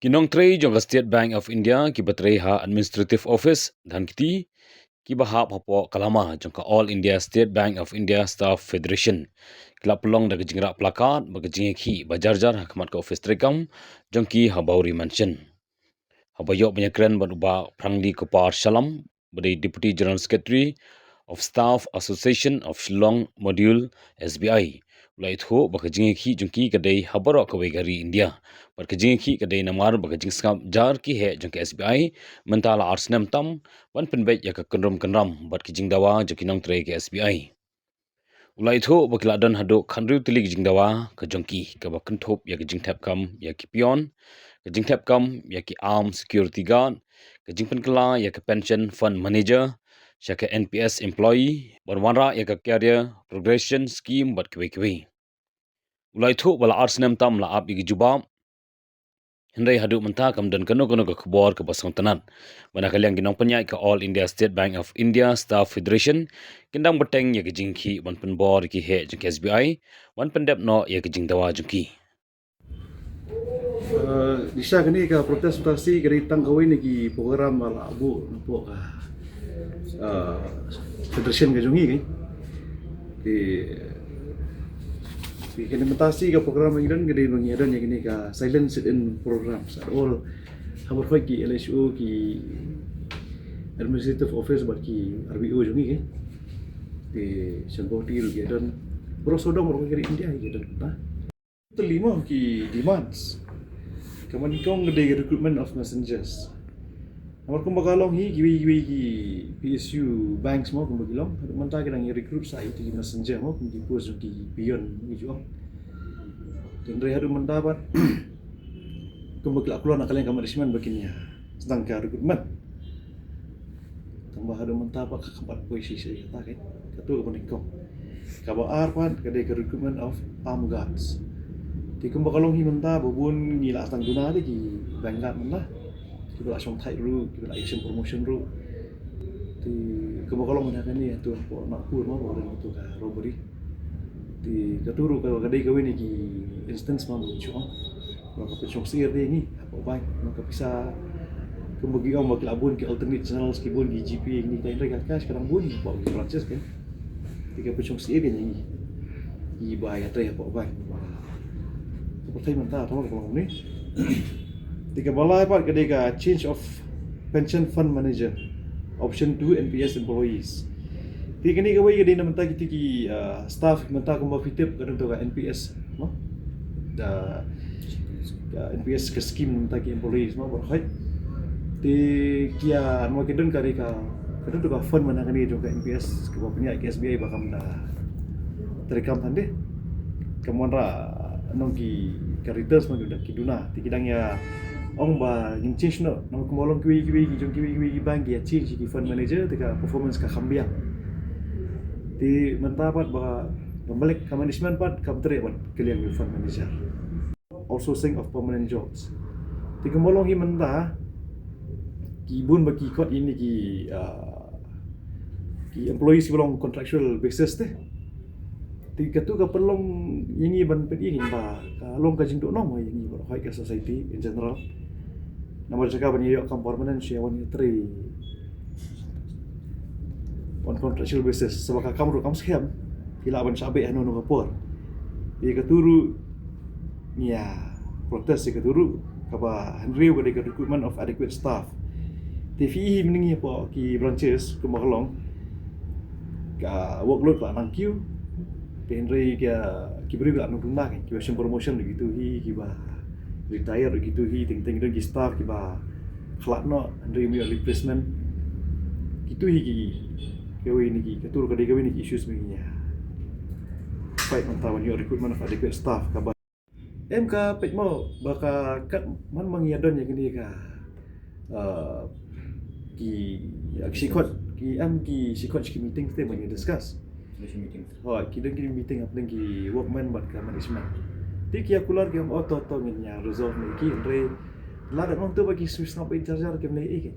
Kinong trei jong ka State Bank of India ki batrei ha Administrative Office dan kiti ki baha papo kalama jong ka All India State Bank of India Staff Federation. Kila pelong da jingra plakat ba jingi khi bajarjar hakmat ka office trekam jong ki habauri mansion. Habayo penyakren ba prangdi kupar Shalam bade Deputy General Secretary of Staff Association of Shillong Module SBI. Ulai thu ba jingi khi jong ki kadai habaro ka wegari India. Par kajing ki kadai namar ba kajing skam jar ki he jong ke SBI mentala arts nam tam wan penbet ya ka kenram bat kajing dawa jong kinong tre ke SBI. Ulai tho ba kila dan hado khanru tili kajing dawa ka jong ki ka ba kenthop ya kajing tap kam ya ki pion kajing tap kam ya ki armed security guard kajing penkala ya ka pension fund manager sya ka NPS employee barwanra ya ka career progression scheme bat kwe. Ulai tho bala arts nam tam la ap igi jubab Hendai hadu mentah kam dan kano ke khubor ke pasang tanat. Mana kalian ginong penyai ke All India State Bank of India Staff Federation kindang beteng ya ke jingki wan penbor ki he jeng SBI wan pendep no ya ke jing dawa jengki. Disha kini ka protes mutasi kini tang kawin ki program ala abu nampo ka federation ka jungi kan di kini mutasi ka program ngidan kini mengidan yang kini ka silent sit in program sa all hamur khoi ki LSU ki administrative office bat ki RBO jungi kan di semboti ru gidan brosodong ru kiri India gidan ta terlima ki demands Kemenikong gede recruitment of messengers. Amar kung bagalong hi giwi ki PSU banks mo kung bagilong ada manta kadang recruit sa itu ki messenger mo kung dipos ki pion ni jo. Dan re hadu mendapat kung bagla keluar nak kalian kamar disiman baginya sedang ka recruitment. Tambah hadu menta pak keempat posisi saya ta kan. Ketua kemenikong. Kabar pan gede recruitment of armed guards. Thì cũng bao lâu khi mình ta bảo buôn gì là tăng guna đấy thì đánh gạt mình là thì lại xong thay ru thì lại xong promotion ru thì cũng bao lâu mình cái này tuh bộ nak pur mau boleh untuk ka robbery thì cái turu cái đây cái ini ki instance mau muncul maka pecong sir dia ni apa baik maka bisa kembagi om bagi labun ke alternate channel skibun di GP ni kain rekat kas sekarang bun bawa ke Prancis kan tiga pecong sir dia ni i bahaya teh apa baik Pertai mentah tahu kalau ni. Tiga balai part kedega change of pension fund manager. Option 2 NPS employees. Tiga ni kawai kedena mentah kita ki staff mentah kumba fitip kadang tu ka NPS, no? Da NPS ke scheme mentah ki employees no berhai. Ti kia mau kedun kari ka kadang tu ka fund mana kani juga NPS ke punya ke SBI bakam da terekam tande. Kemudian nong ki returns mo dak kiduna ti kidang ya ong ba ning change no nong kumolong kiwi ki bank ya change ki fund manager tika performance ka khambiang ti mentapat ba balik ka management pat ka tre bat kalian ki fund manager also think of permanent jobs ti kumolong hi menta ki bun ba ki kot ini ki employees belong contractual basis teh tiga tu kapelong ini ban pedi ini ba kalong ka jingdo no mo ini ba high society in general nama jaga ban yo kam permanent share one 3 on contractual basis sebab kam ru kam scam kila ban sabe anu no kapor i katuru ya protes ke katuru kaba Henry ba de recruitment of adequate staff TV meningi apa ki branches ke maklong ka workload la nang queue Henry kia kibri bila nung nak kiba promotion begitu hi kiba retire begitu hi ting dan staff kiba khlak no Henry mi replacement gitu hi ki kewe ni ki ketur kadai kewe ni ki issues begini fight mentawan your recruitment of adequate staff kaba MK pek mo baka kat man mangiadon yang ni ka ki sikot ki am ki sikot ki meeting kita mau discuss Oh, kita meeting apa lagi workman buat ke management. Tik ya keluar ke auto nginya resolve ni ki Andre. Lah dak nong tu bagi Swiss ngap charger ke ni